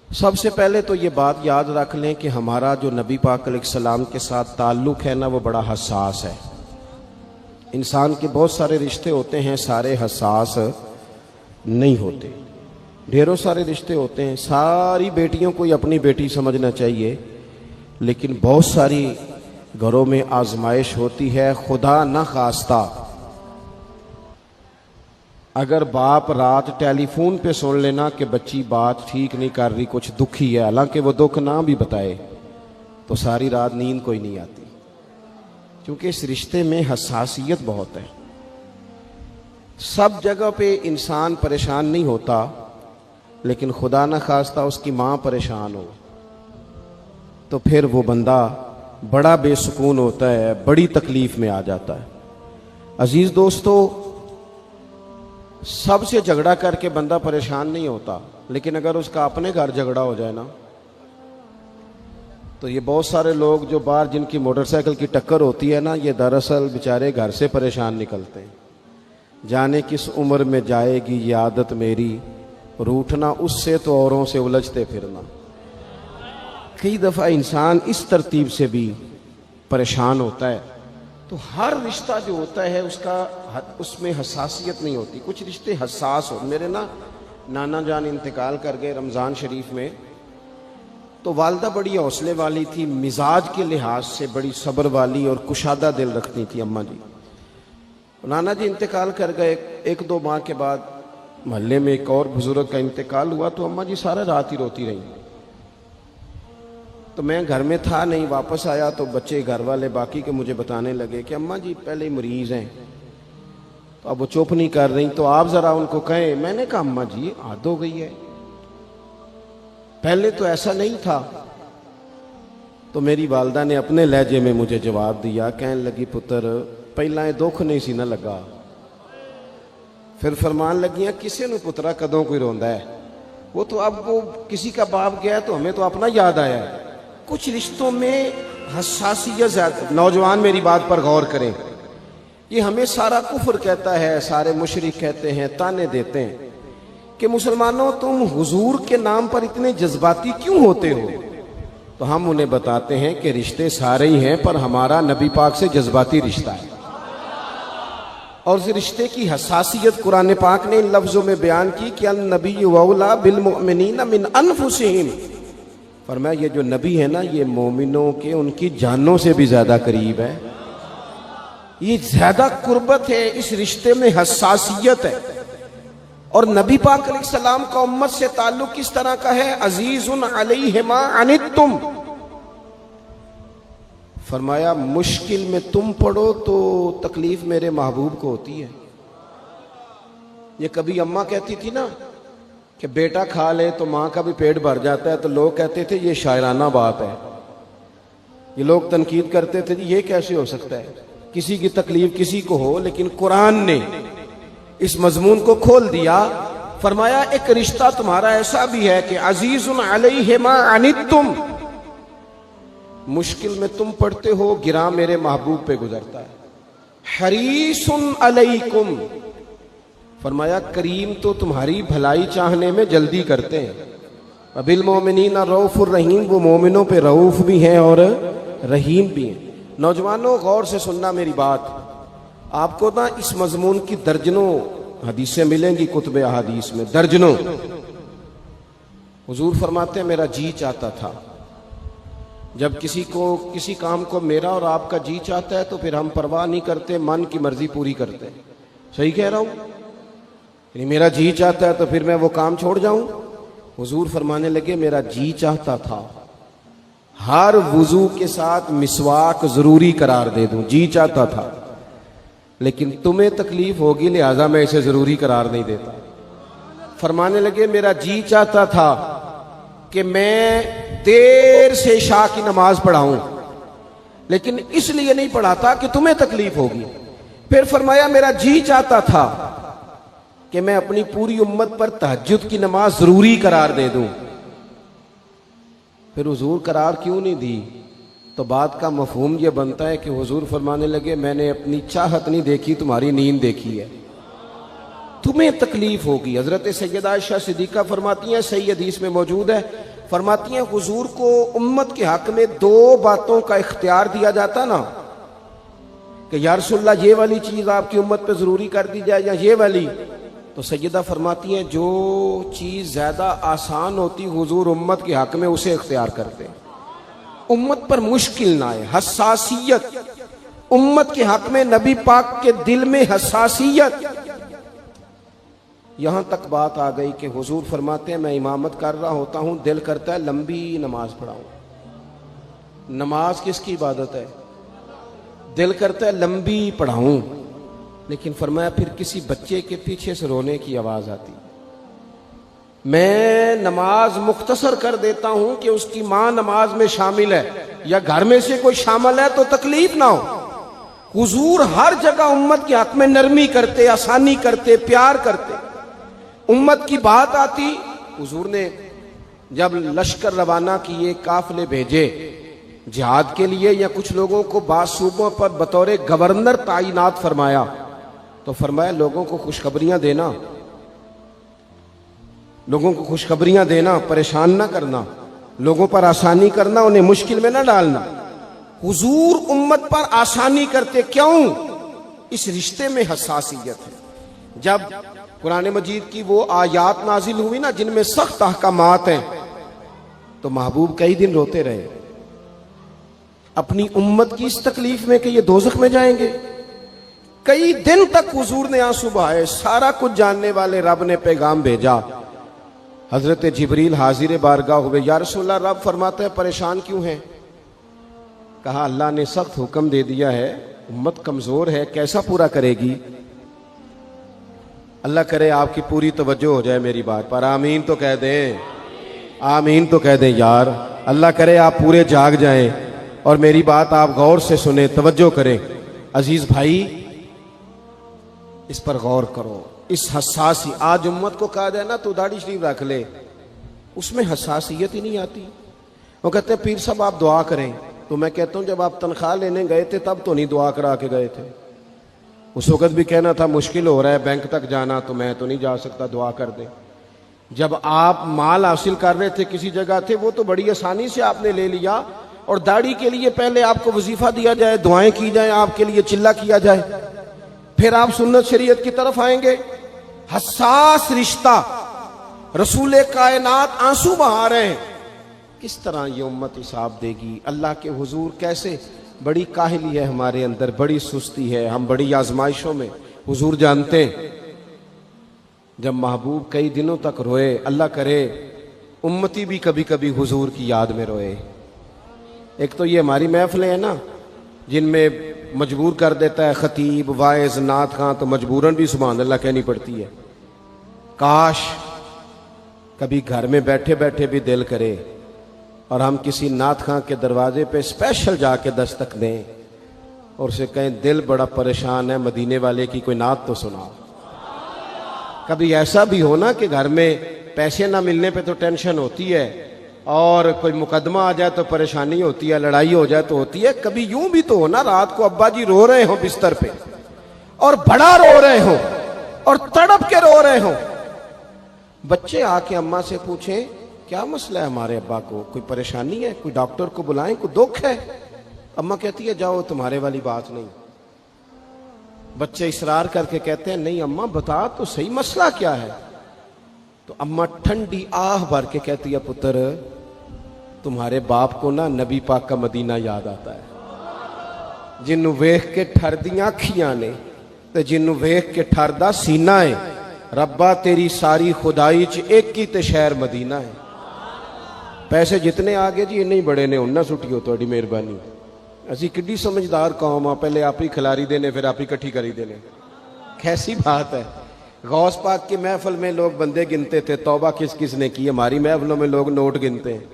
سب سے پہلے تو یہ بات یاد رکھ لیں کہ ہمارا جو نبی پاک علیہ السلام کے ساتھ تعلق ہے نا، وہ بڑا حساس ہے۔ انسان کے بہت سارے رشتے ہوتے ہیں، سارے حساس نہیں ہوتے۔ ڈھیروں سارے رشتے ہوتے ہیں، ساری بیٹیوں کو اپنی بیٹی سمجھنا چاہیے، لیکن بہت ساری گھروں میں آزمائش ہوتی ہے۔ خدا نہ خواستہ اگر باپ رات ٹیلی فون پہ سن لینا کہ بچی بات ٹھیک نہیں کر رہی، کچھ دکھی ہے، حالانکہ وہ دکھ نہ بھی بتائے، تو ساری رات نیند کوئی نہیں آتی، کیونکہ اس رشتے میں حساسیت بہت ہے۔ سب جگہ پہ انسان پریشان نہیں ہوتا، لیکن خدا نہ خواستہ اس کی ماں پریشان ہو تو پھر وہ بندہ بڑا بے سکون ہوتا ہے، بڑی تکلیف میں آ جاتا ہے۔ عزیز دوستو، سب سے جھگڑا کر کے بندہ پریشان نہیں ہوتا، لیکن اگر اس کا اپنے گھر جھگڑا ہو جائے نا، تو یہ بہت سارے لوگ جو باہر جن کی موٹر سائیکل کی ٹکر ہوتی ہے نا، یہ دراصل بیچارے گھر سے پریشان نکلتے ہیں۔ جانے کس عمر میں جائے گی یہ عادت میری، روٹھنا اس سے تو اوروں سے الجھتے پھرنا۔ کئی دفعہ انسان اس ترتیب سے بھی پریشان ہوتا ہے۔ تو ہر رشتہ جو ہوتا ہے اس میں حساسیت نہیں ہوتی، کچھ رشتے حساس ہو۔ میرے نانا جان انتقال کر گئے رمضان شریف میں، تو والدہ بڑی حوصلے والی تھی، مزاج کے لحاظ سے بڑی صبر والی اور کشادہ دل رکھتی تھی اماں جی۔ نانا جی انتقال کر گئے، ایک دو ماہ کے بعد محلے میں ایک اور بزرگ کا انتقال ہوا، تو اماں جی سارا رات ہی روتی رہیں۔ تو میں گھر میں تھا نہیں، واپس آیا تو بچے گھر والے باقی کے مجھے بتانے لگے کہ اماں جی پہلے ہی مریض ہیں، تو اب وہ چپ نہیں کر رہی، تو آپ ذرا ان کو کہیں۔ میں نے کہا اماں جی عادت ہو گئی ہے، پہلے تو ایسا نہیں تھا۔ تو میری والدہ نے اپنے لہجے میں مجھے جواب دیا، کہنے لگی پتر پہلا یہ دکھ نہیں سی نہ لگا، پھر فرمان لگیاں کسے نو پترا کدوں کوئی روندا ہے، وہ تو اب وہ کسی کا باپ گیا تو ہمیں تو اپنا یاد آیا ہے۔ کچھ رشتوں میں حساسیت زیادہ۔ نوجوان میری بات پر غور کریں، یہ ہمیں سارا کفر کہتا ہے، سارے مشرک کہتے ہیں، تانے دیتے ہیں کہ مسلمانوں تم حضور کے نام پر اتنے جذباتی کیوں ہوتے ہو؟ تو ہم انہیں بتاتے ہیں کہ رشتے سارے ہی ہیں، پر ہمارا نبی پاک سے جذباتی رشتہ ہے، اور اس رشتے کی حساسیت قرآن پاک نے ان لفظوں میں بیان کی کہ النبی اولی بالمؤمنین من انفسہم۔ فرمایا یہ جو نبی ہے نا، یہ مومنوں کے ان کی جانوں سے بھی زیادہ قریب ہے، یہ زیادہ قربت ہے، اس رشتے میں حساسیت ہے۔ اور نبی پاک علیہ السلام کا امت سے تعلق کس طرح کا ہے؟ عزیز علیہ ما عنتم۔ فرمایا مشکل میں تم پڑو تو تکلیف میرے محبوب کو ہوتی ہے۔ یہ کبھی اماں کہتی تھی نا کہ بیٹا کھا لے تو ماں کا بھی پیٹ بھر جاتا ہے، تو لوگ کہتے تھے یہ شاعرانہ بات ہے، یہ لوگ تنقید کرتے تھے یہ کیسے ہو سکتا ہے، کسی کی تکلیف کسی کو ہو۔ لیکن قرآن نے اس مضمون کو کھول دیا، فرمایا ایک رشتہ تمہارا ایسا بھی ہے کہ عزیز علیہ ما عنتم، مشکل میں تم پڑتے ہو، گراں میرے محبوب پہ گزرتا ہے۔ حریص علیکم، فرمایا کریم تو تمہاری بھلائی چاہنے میں جلدی کرتے ہیں۔ بالمؤمنین رؤوف الرحیم، وہ مومنوں پہ رؤوف بھی ہیں اور رحیم بھی ہیں۔ نوجوانوں غور سے سننا میری بات، آپ کو نا اس مضمون کی درجنوں حدیثیں ملیں گی کتب احادیث میں، درجنوں۔ حضور فرماتے ہیں میرا جی چاہتا تھا، جب کسی کام کو میرا اور آپ کا جی چاہتا ہے تو پھر ہم پرواہ نہیں کرتے، من کی مرضی پوری کرتے ہیں۔ صحیح کہہ رہا ہوں؟ یعنی میرا جی چاہتا ہے تو پھر میں وہ کام چھوڑ جاؤں؟ حضور فرمانے لگے میرا جی چاہتا تھا ہر وضو کے ساتھ مسواک ضروری قرار دے دوں، جی چاہتا تھا، لیکن تمہیں تکلیف ہوگی لہذا میں اسے ضروری قرار نہیں دیتا۔ فرمانے لگے میرا جی چاہتا تھا کہ میں دیر سے عشاء کی نماز پڑھاؤں، لیکن اس لیے نہیں پڑھاتا کہ تمہیں تکلیف ہوگی۔ پھر فرمایا میرا جی چاہتا تھا کہ میں اپنی پوری امت پر تہجد کی نماز ضروری قرار دے دوں۔ پھر حضور قرار کیوں نہیں دی؟ تو بات کا مفہوم یہ بنتا ہے کہ حضور فرمانے لگے میں نے اپنی چاہت نہیں دیکھی، تمہاری نیند دیکھی ہے، تمہیں تکلیف ہوگی۔ حضرت سیدہ عائشہ صدیقہ فرماتی ہیں، صحیح حدیث میں موجود ہے، فرماتی ہیں حضور کو امت کے حق میں 2 باتوں کا اختیار دیا جاتا نا کہ یا رسول اللہ یہ والی چیز آپ کی امت پہ ضروری کر دی جائے یا یہ والی، تو سیدہ فرماتی ہیں جو چیز زیادہ آسان ہوتی حضور امت کے حق میں اسے اختیار کرتے ہیں، امت پر مشکل نہ آئے۔ حساسیت امت کے حق میں، نبی پاک کے دل میں حساسیت، یہاں تک بات آ گئی کہ حضور فرماتے ہیں میں امامت کر رہا ہوتا ہوں، دل کرتا ہے لمبی نماز پڑھاؤں۔ نماز کس کی عبادت ہے؟ دل کرتا ہے لمبی پڑھاؤں، لیکن فرمایا پھر کسی بچے کے پیچھے سے رونے کی آواز آتی، میں نماز مختصر کر دیتا ہوں کہ اس کی ماں نماز میں شامل ہے یا گھر میں سے کوئی شامل ہے تو تکلیف نہ ہو۔ حضور ہر جگہ امت کے حق میں نرمی کرتے، آسانی کرتے، پیار کرتے۔ امت کی بات آتی، حضور نے جب لشکر روانہ کیے، قافلے بھیجے جہاد کے لیے یا کچھ لوگوں کو بعض صوبوں پر بطور گورنر تعینات فرمایا، تو فرمایا لوگوں کو خوشخبریاں دینا، لوگوں کو خوشخبریاں دینا، پریشان نہ کرنا، لوگوں پر آسانی کرنا، انہیں مشکل میں نہ ڈالنا۔ حضور امت پر آسانی کرتے، کیوں؟ اس رشتے میں حساسیت ہے۔ جب قرآن مجید کی وہ آیات نازل ہوئی نا جن میں سخت احکامات ہیں، تو محبوب کئی دن روتے رہے اپنی امت کی اس تکلیف میں کہ یہ دوزخ میں جائیں گے۔ کئی دن تک حضور نے آنسو بہائے۔ سارا کچھ جاننے والے رب نے پیغام بھیجا، حضرت جبریل حاضر بارگاہ ہوئے، یا رسول اللہ رب فرماتا ہے پریشان کیوں ہیں؟ کہا اللہ نے سخت حکم دے دیا ہے، امت کمزور ہے، کیسا پورا کرے گی؟ اللہ کرے آپ کی پوری توجہ ہو جائے میری بات پر، آمین تو کہہ دیں، آمین تو کہہ دیں یار۔ اللہ کرے آپ پورے جاگ جائیں اور میری بات آپ غور سے سنیں، توجہ کریں۔ عزیز بھائی اس پر غور کرو، اس حساسی، آج امت کو کہا جائے نا تو داڑھی شریف رکھ لے، اس میں حساسیت ہی نہیں آتی۔ وہ کہتے ہیں پیر صاحب آپ دعا کریں، تو میں کہتا ہوں جب آپ تنخواہ لینے گئے تھے تب تو نہیں دعا کرا کے گئے تھے، اس وقت بھی کہنا تھا مشکل ہو رہا ہے بینک تک جانا، تو میں تو نہیں جا سکتا، دعا کر دیں۔ جب آپ مال حاصل کر رہے تھے کسی جگہ تھے، وہ تو بڑی آسانی سے آپ نے لے لیا، اور داڑھی کے لیے پہلے آپ کو وظیفہ دیا جائے، دعائیں کی جائیں، آپ کے لیے چلہ کیا جائے، پھر آپ سنت شریعت کی طرف آئیں گے۔ حساس رشتہ، رسول کائنات آنسو بہا رہے ہیں، کس طرح یہ امت حساب دے گی اللہ کے حضور؟ کیسے؟ بڑی کاہلی ہے ہمارے اندر، بڑی سستی ہے، ہم بڑی آزمائشوں میں، حضور جانتے ہیں۔ جب محبوب کئی دنوں تک روئے، اللہ کرے امتی بھی کبھی کبھی حضور کی یاد میں روئے۔ ایک تو یہ ہماری محفلیں ہیں نا جن میں مجبور کر دیتا ہے خطیب، واعظ، نعت خواں، تو مجبوراً بھی سبحان اللہ کہنی پڑتی ہے۔ کاش کبھی گھر میں بیٹھے بیٹھے بھی دل کرے اور ہم کسی نعت خواں کے دروازے پہ اسپیشل جا کے دستک دیں اور اسے کہیں دل بڑا پریشان ہے، مدینے والے کی کوئی نعت تو سناؤ۔ کبھی ایسا بھی ہونا کہ گھر میں پیسے نہ ملنے پہ تو ٹینشن ہوتی ہے، اور کوئی مقدمہ آ جائے تو پریشانی ہوتی ہے، لڑائی ہو جائے تو ہوتی ہے، کبھی یوں بھی تو ہونا رات کو ابا جی رو رہے ہوں بستر پہ اور بڑا رو رہے ہوں اور تڑپ کے رو رہے ہوں، بچے آ کے اماں سے پوچھیں کیا مسئلہ ہے ہمارے ابا کو، کوئی پریشانی ہے، کوئی ڈاکٹر کو بلائیں، کوئی دکھ ہے؟ اماں کہتی ہے جاؤ تمہارے والی بات نہیں۔ بچے اصرار کر کے کہتے ہیں نہیں اماں بتا تو صحیح مسئلہ کیا ہے؟ تو اماں ٹھنڈی آہ بھر کے کہتی ہے پتر تمہارے باپ کو نا نبی پاک کا مدینہ یاد آتا ہے، جنوں ویکھ کے ٹھردیاں اکھیاں نے تے جنوں ویکھ کے ٹھردا سینہ ہے، ربا تیری ساری خدائی چ ایک ہی تے شہر مدینہ ہے۔ پیسے جتنے آگے جی انہیں بڑے نے انہاں سٹیو تہاڈی مہربانی، اسی کڈی سمجھدار قوم آ، پہلے آپ ہی کھلاری دینے پھر آپ ہی کٹھی کری دینے، کیسی بات ہے۔ غوث پاک کی محفل میں لوگ بندے گنتے تھے، توبہ کس کس نے کی، ہماری محفلوں میں لوگ نوٹ گنتے ہیں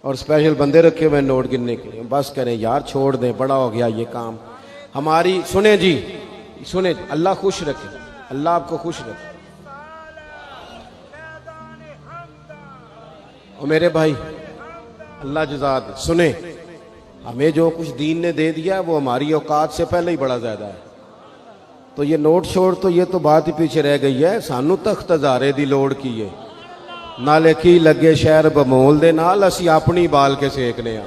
اور اسپیشل بندے رکھے ہوئے نوٹ گننے کے لیے۔ بس کریں یار، چھوڑ دیں، بڑا ہو گیا یہ کام ہماری۔ سنیں جی، سنیں، اللہ خوش رکھے، اللہ آپ کو خوش رکھے۔ اور میرے بھائی اللہ جزا دے، سنیں، ہمیں جو کچھ دین نے دے دیا ہے وہ ہماری اوقات سے پہلے ہی بڑا زیادہ ہے، تو یہ نوٹ چھوڑ تو یہ تو بات ہی پیچھے رہ گئی ہے، سانو تخت ہزارے دی لوڑ کی ہے، ਨਾਲੇ ਕੀ ਲੱਗੇ ਸ਼ਹਿਰ ਬਮੋਲ ਦੇ ਨਾਲ, ਅਸੀਂ ਆਪਣੀ ਬਾਲ ਕੇ ਸੇਕਨੇ ਆ,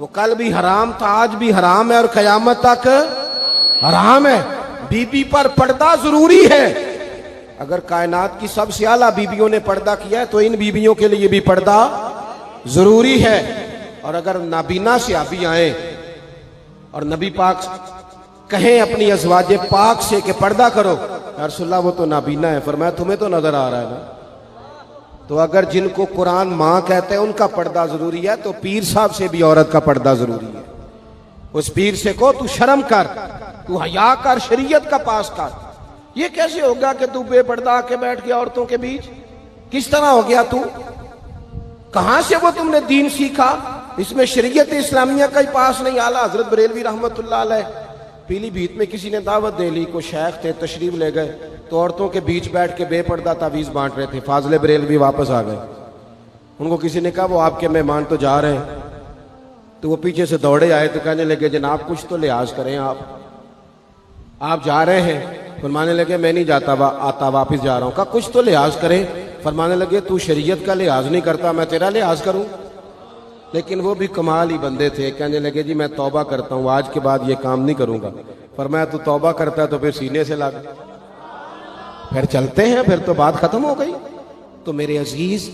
وہ کل بھی حرام تھا، آج بھی حرام ہے اور قیامت تک حرام ہے۔ بی بی پر پردہ ضروری ہے۔ اگر کائنات کی سب سے اعلیٰ بیویوں نے پردہ کیا ہے تو ان بیویوں کے لیے بھی پردہ ضروری ہے۔ اور اگر نابینا صحابی آئیں اور نبی پاک کہیں اپنی ازواج پاک سے کہ پردہ کرو، یا رسول اللہ وہ تو نابینا ہے، فرمایا تمہیں تو نظر آ رہا ہے نا۔ تو اگر جن کو قرآن ماں کہتے ہیں ان کا پردہ ضروری ہے تو پیر صاحب سے بھی عورت کا پردہ ضروری ہے۔ اس پیر سے کہو تو شرم کر، تو حیا کر، شریعت کا پاس کر۔ یہ کیسے ہوگا کہ تو بے پردہ آ کے بیٹھ گیا عورتوں کے بیچ؟ کس طرح ہو گیا تو؟ کہاں سے وہ تم نے دین سیکھا؟ اس میں شریعت اسلامیہ کا ہی پاس نہیں۔ اعلیٰ حضرت بریلوی رحمت اللہ علیہ پیلی بھیت میں کسی نے دعوت دے لی، کوئی شیخ تھے، تشریف لے گئے تو عورتوں کے بیچ بیٹھ کے بے پردہ تعویذ بانٹ رہے تھے۔ فاضل بریلوی واپس آ گئے، ان کو کسی نے کہا وہ آپ کے مہمان تو جا رہے ہیں، تو وہ پیچھے سے دوڑے آئے تو کہنے لگے جناب کچھ تو لحاظ کریں، آپ جا رہے ہیں؟ فرمانے لگے میں نہیں جاتا، آتا واپس جا رہا ہوں۔ کہا کچھ تو لحاظ کریں۔ فرمانے لگے تو شریعت کا لحاظ نہیں کرتا، میں تیرا لحاظ کروں؟ لیکن وہ بھی کمال ہی بندے تھے، کہنے لگے جی میں توبہ کرتا ہوں، آج کے بعد یہ کام نہیں کروں گا۔ فرمایا تو توبہ کرتا ہے تو پھر سینے سے لگ، پھر چلتے ہیں، پھر تو بات ختم ہو گئی۔ تو میرے عزیز،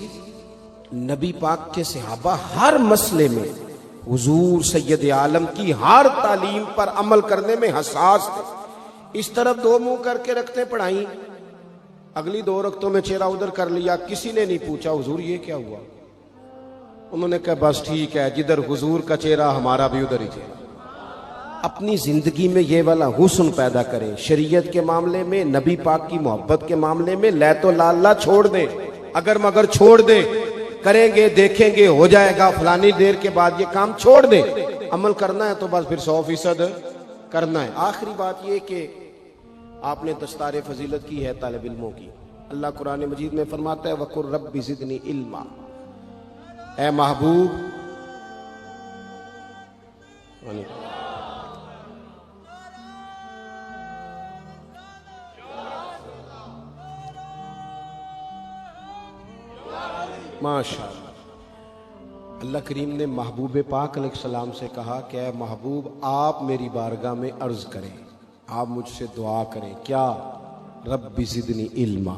نبی پاک کے صحابہ ہر مسئلے میں حضور سید عالم کی ہر تعلیم پر عمل کرنے میں حساس تھے۔ اس طرف دو منہ کر کے رکھتے پڑھائیں، اگلی دو رکعتوں میں چہرہ ادھر کر لیا، کسی نے نہیں پوچھا حضور یہ کیا ہوا؟ انہوں نے کہا بس ٹھیک ہے، جدھر حضور کا چہرہ ہمارا بھی ادھر ہی چہرہ۔ اپنی زندگی میں یہ والا حسن پیدا کریں، شریعت کے معاملے میں، نبی پاک کی محبت کے معاملے میں لے تو لالا چھوڑ دیں، اگر مگر چھوڑ دیں، کریں گے دیکھیں گے ہو جائے گا فلانی دیر کے بعد، یہ کام چھوڑ دیں۔ عمل کرنا ہے تو بس پھر 100% کرنا ہے۔ آخری بات یہ کہ آپ نے دستار فضیلت کی ہے طالب علموں کی۔ اللہ قرآن مجید میں فرماتا ہے وَقُلْ رَبِّ زِدْنِی عِلْمًا، اے محبوب ماشاء اللہ کریم نے محبوب پاک علیہ السلام سے کہا کہ اے محبوب آپ میری بارگاہ میں عرض کریں، آپ مجھ سے دعا کریں، کیا؟ رب زدنی علما۔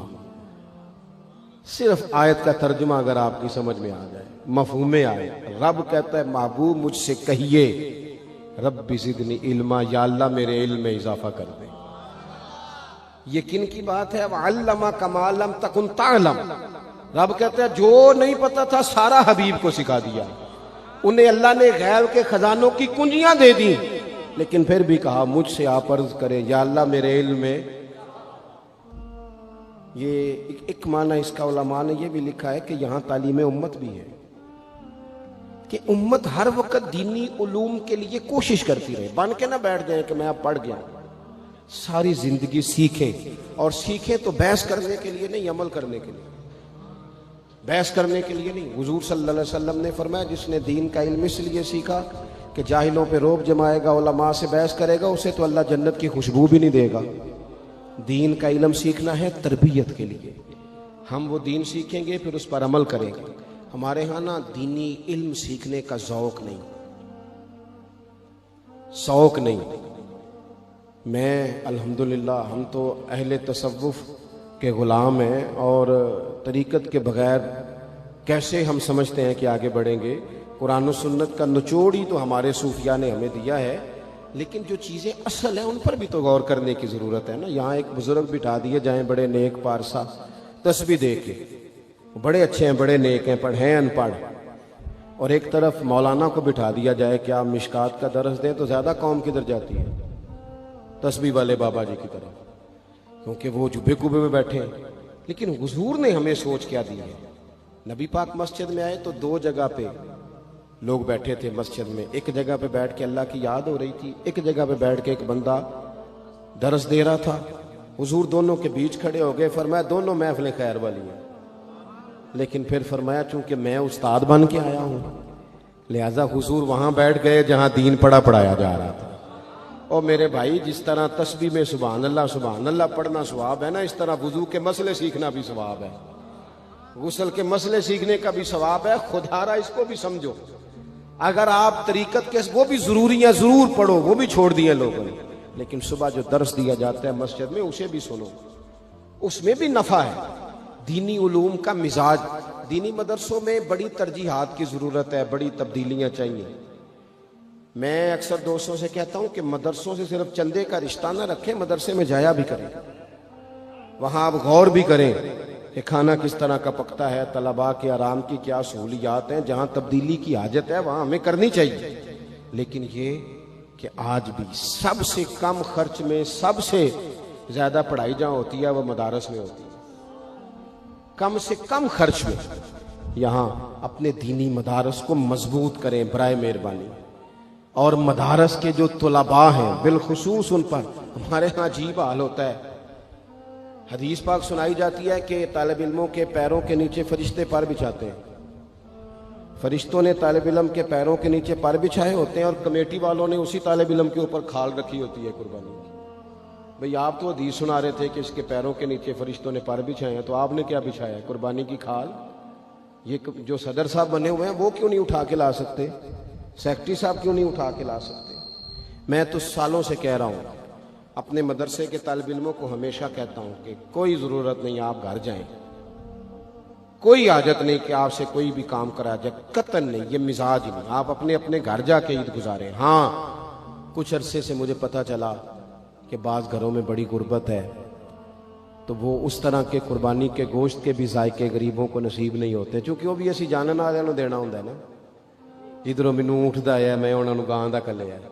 صرف آیت کا ترجمہ اگر آپ کی سمجھ میں آ جائے، مفہوم آیت، رب کہتا ہے محبوب مجھ سے کہیے رب زدنی علما، یا اللہ میرے علم میں اضافہ کر دیں۔ یہ کن کی بات ہے؟ وَعَلَّمَكَ مَا لَمْ تَكُنْ تَعْلَمْ۔ رب کہتا ہے جو نہیں پتا تھا سارا حبیب کو سکھا دیا، انہیں اللہ نے غیب کے خزانوں کی کنجیاں دے دی، لیکن پھر بھی کہا مجھ سے آپ عرض کریں یا اللہ میرے علم میں۔ یہ ایک معنی اس کا علماء نے یہ بھی لکھا ہے کہ یہاں تعلیم امت بھی ہے، کہ امت ہر وقت دینی علوم کے لیے کوشش کرتی رہے، بن کے نہ بیٹھ جائیں کہ میں اب پڑھ گیا، ساری زندگی سیکھیں، اور سیکھیں تو بحث کرنے کے لیے نہیں، عمل کرنے کے لیے، بحث کرنے کے لیے نہیں۔ حضور صلی اللہ علیہ وسلم نے فرمایا جس نے دین کا علم اس لیے سیکھا کہ جاہلوں پہ روب جمائے گا، علماء سے بحث کرے گا، اسے تو اللہ جنت کی خوشبو بھی نہیں دے گا۔ دین کا علم سیکھنا ہے تربیت کے لیے، ہم وہ دین سیکھیں گے پھر اس پر عمل کریں گے۔ ہمارے ہاں نا دینی علم سیکھنے کا ذوق نہیں، شوق نہیں۔ میں الحمدللہ، ہم تو اہل تصوف کے غلام ہیں، اور طریقت کے بغیر کیسے ہم سمجھتے ہیں کہ آگے بڑھیں گے؟ قرآن و سنت کا نچوڑ ہی تو ہمارے صوفیاء نے ہمیں دیا ہے، لیکن جو چیزیں اصل ہیں ان پر بھی تو غور کرنے کی ضرورت ہے نا۔ یہاں ایک بزرگ بٹھا دیے جائیں بڑے نیک پارسا، تسبیح دے کے، بڑے اچھے ہیں، بڑے نیک ہیں، پڑھیں ان پڑھ، اور ایک طرف مولانا کو بٹھا دیا جائے کہ آپ مشکات کا درس دیں، تو زیادہ قوم کدھر جاتی ہے؟ تسبیح والے بابا جی کی طرف، کیونکہ وہ جبے کبے میں بیٹھے ہیں۔ لیکن حضور نے ہمیں سوچ کیا دی ہے؟ نبی پاک مسجد میں آئے تو دو جگہ پہ لوگ بیٹھے تھے مسجد میں، ایک جگہ پہ بیٹھ کے اللہ کی یاد ہو رہی تھی، ایک جگہ پہ بیٹھ کے ایک بندہ درس دے رہا تھا۔ حضور دونوں کے بیچ کھڑے ہو گئے، فرمایا دونوں محفلیں خیر والی ہیں، لیکن پھر فرمایا چونکہ میں استاد بن کے آیا ہوں، لہٰذا حضور وہاں بیٹھ گئے جہاں دین پڑھایا جا رہا تھا۔ اور میرے بھائی، جس طرح تسبیح میں سبحان اللہ پڑھنا ثواب ہے نا، اس طرح وضو کے مسئلے سیکھنا بھی ثواب ہے، غسل کے مسئلے سیکھنے کا بھی ثواب ہے۔ خدارا اس کو بھی سمجھو، اگر آپ طریقت کے وہ بھی ضروریاں ضرور پڑھو، وہ بھی چھوڑ دیے لوگوں نے، لیکن صبح جو درس دیا جاتا ہے مسجد میں اسے بھی سنو، اس میں بھی نفع ہے۔ دینی علوم کا مزاج، دینی مدرسوں میں بڑی ترجیحات کی ضرورت ہے، بڑی تبدیلیاں چاہیے۔ میں اکثر دوستوں سے کہتا ہوں کہ مدرسوں سے صرف چندے کا رشتہ نہ رکھیں، مدرسے میں جایا بھی کریں، وہاں آپ غور بھی کریں کہ کھانا کس طرح کا پکتا ہے، طلباء کے آرام کی کیا سہولیات ہیں، جہاں تبدیلی کی حاجت ہے وہاں ہمیں کرنی چاہیے۔ لیکن یہ کہ آج بھی سب سے کم خرچ میں سب سے زیادہ پڑھائی جہاں ہوتی ہے وہ مدارس میں ہوتی ہے، کم سے کم خرچ میں۔ یہاں اپنے دینی مدارس کو مضبوط کریں برائے مہربانی، اور مدارس کے جو طلباء ہیں بالخصوص ان پر ہمارے ہاں عجیب حال ہوتا ہے۔ حدیث پاک سنائی جاتی ہے کہ طالب علموں کے پیروں کے نیچے فرشتے پر بچھاتے ہیں، فرشتوں نے طالب علم کے پیروں کے نیچے پر بچھائے ہوتے ہیں، اور کمیٹی والوں نے اسی طالب علم کے اوپر کھال رکھی ہوتی ہے قربانی کی۔ بھئی آپ تو حدیث سنا رہے تھے کہ اس کے پیروں کے نیچے فرشتوں نے پر بچھائے ہیں، تو آپ نے کیا بچھایا ہے؟ قربانی کی کھال۔ یہ جو صدر صاحب بنے ہوئے ہیں وہ کیوں نہیں اٹھا کے لا سکتے؟ سیکرٹری صاحب کیوں نہیں اٹھا کے لا سکتے؟ میں تو سالوں سے کہہ رہا ہوں، اپنے مدرسے کے طالب علموں کو ہمیشہ کہتا ہوں کہ کوئی ضرورت نہیں آپ گھر جائیں، کوئی حاجت نہیں کہ آپ سے کوئی بھی کام کرا جائے، قطعاً نہیں، یہ مزاج ہی نہیں، آپ اپنے اپنے گھر جا کے عید گزاریں۔ ہاں کچھ عرصے سے مجھے پتہ چلا کہ بعض گھروں میں بڑی غربت ہے، تو وہ اس طرح کے قربانی کے گوشت کے بھی ذائقے غریبوں کو نصیب نہیں ہوتے، چونکہ وہ بھی اسی جانن والوں نوں دینا ہوندا ہے نا۔ جدھروں مینوں اونٹ دا ہے میں انہاں نوں گاں دا کلیا ہے،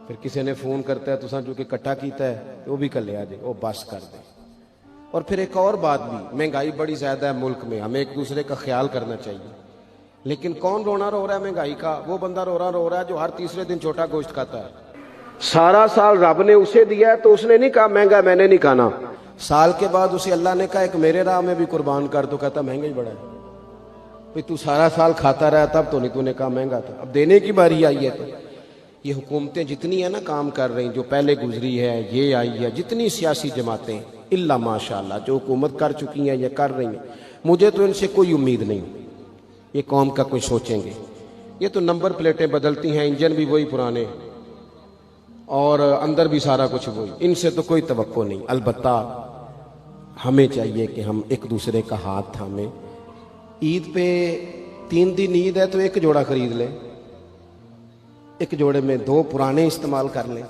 پھر کسی نے فون کرتا ہے تساں جو کہ کٹا کیتا ہے وہ بھی کلیا جے، وہ بس کر دے۔ اور پھر ایک اور بات بھی، مہنگائی بڑی زیادہ ہے ملک میں، ہمیں ایک دوسرے کا خیال کرنا چاہیے، لیکن کون رونا رو رہا ہے مہنگائی کا؟ وہ بندہ رو رہا ہے جو ہر تیسرے دن چھوٹا گوشت کھاتا ہے۔ سارا سال رب نے اسے دیا ہے تو اس نے نہیں کہا مہنگا میں نے نہیں کھانا، سال کے بعد اسے اللہ نے کہا ایک میرے راہ میں بھی قربان کر، تو کہتا مہنگا ہی بڑا ہے۔ بھئی تو سارا سال کھاتا رہا تب تو نہیں، تو نے کہا مہنگا تھا، اب دینے کی باری آئی ہے۔ تو یہ حکومتیں جتنی ہیں نا کام کر رہی ہیں، جو پہلے گزری ہے، یہ آئی ہے، جتنی سیاسی جماعتیں اللہ ماشاءاللہ جو حکومت کر چکی ہیں یا کر رہی ہیں، مجھے تو ان سے کوئی امید نہیں یہ قوم کا کوئی سوچیں گے۔ یہ تو نمبر پلیٹیں بدلتی ہیں، انجن بھی وہی پرانے اور اندر بھی سارا کچھ وہی، ان سے تو کوئی توقع نہیں۔ البتہ ہمیں چاہیے کہ ہم ایک دوسرے کا ہاتھ تھامیں۔ عید پہ 3 دن عید ہے تو ایک جوڑا خرید لیں، ایک جوڑے میں 2 پرانے استعمال کر لیں،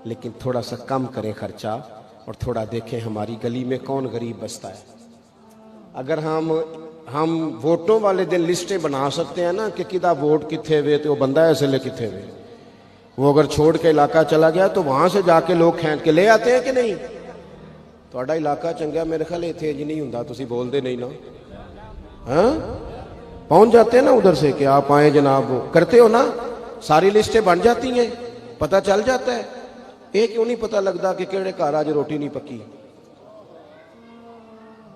لیکن تھوڑا سا کم کریں خرچہ، اور تھوڑا دیکھیں ہماری گلی میں کون غریب بستا ہے۔ اگر ہم ووٹوں والے دن لسٹیں بنا سکتے ہیں نا کہ کدا ووٹ کتھے ہوئے تو وہ بندہ ایسے لے کتھے ہوئے، وہ اگر چھوڑ کے علاقہ چلا گیا تو وہاں سے جا کے لوگ کھینچ کے لے آتے ہیں کہ نہیں؟ تھوڑا علاقہ چنگا، میرے خیال اتنے جی نہیں ہوں، تسی بول دے نہیں نا، ہاں پہنچ جاتے ہیں نا ادھر سے کہ آپ آئیں جناب، وہ کرتے ہو نا، ساری لسٹیں بن جاتی ہیں، پتہ چل جاتا ہے۔ یہ کیوں نہیں پتہ لگتا کہ کیڑے گھر آج روٹی نہیں پکی؟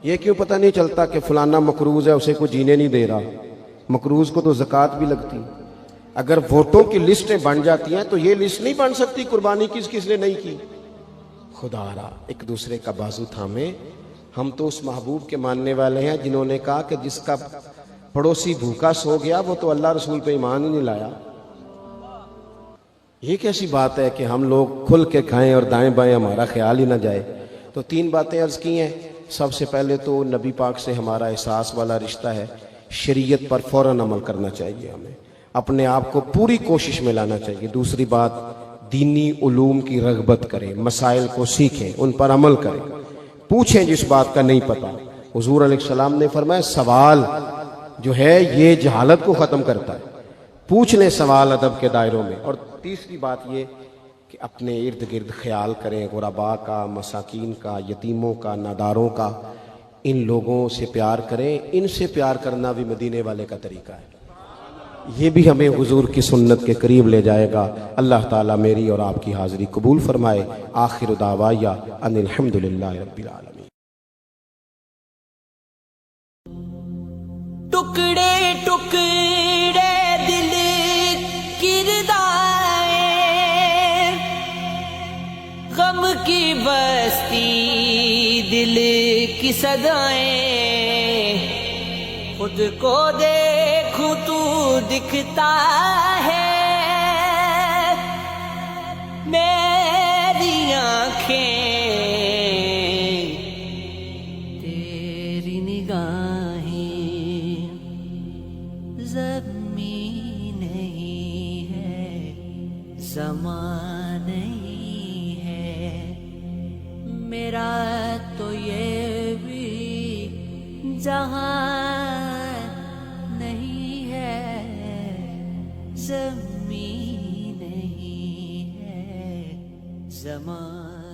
یہ کیوں پتہ نہیں چلتا کہ فلانا مقروض ہے اسے کوئی جینے نہیں دے رہا؟ مقروض کو تو زکوٰۃ بھی لگتی۔ اگر ووٹوں کی لسٹیں بن جاتی ہیں تو یہ لسٹ نہیں بن سکتی قربانی کس کس نے نہیں کی۔ خدا را ایک دوسرے کا بازو تھامیں۔ ہم تو اس محبوب کے ماننے والے ہیں جنہوں نے کہا کہ جس کا پڑوسی بھوکا سو گیا وہ تو اللہ رسول پہ ایمان ہی نہیں لایا۔ یہ کیسی بات ہے کہ ہم لوگ کھل کے کھائیں اور دائیں بائیں ہمارا خیال ہی نہ جائے؟ تو 3 باتیں عرض کی ہیں۔ سب سے پہلے تو نبی پاک سے ہمارا احساس والا رشتہ ہے، شریعت پر فوراً عمل کرنا چاہیے، ہمیں اپنے آپ کو پوری کوشش میں لانا چاہیے۔ دوسری بات، دینی علوم کی رغبت کریں، مسائل کو سیکھیں، ان پر عمل کریں، پوچھیں جس بات کا نہیں پتا۔ حضور علیہ السلام نے فرمایا سوال جو ہے یہ جہالت کو ختم کرتا ہے، پوچھ لیں سوال ادب کے دائروں میں۔ اور تیسری بات یہ کہ اپنے ارد گرد خیال کریں، غرباء کا، مساکین کا، یتیموں کا، ناداروں کا، ان لوگوں سے پیار کریں۔ ان سے پیار کرنا بھی مدینے والے کا طریقہ ہے، یہ بھی ہمیں حضور کی سنت کے قریب لے جائے گا۔ اللہ تعالیٰ میری اور آپ کی حاضری قبول فرمائے۔ آخر دعوایا ان الحمدللہ رب العالمین۔ ٹکڑے ٹکڑے دل کردائیں، غم کی بستی دل کی صدائیں، خود کو دیکھوں تو دکھتا ہے میری آنکھیں تیری نگاہیں زمین نہیں ہے زمان نہیں ہے میرا تو یہ بھی جہاں نہیں ہے زمین نہیں ہے زمان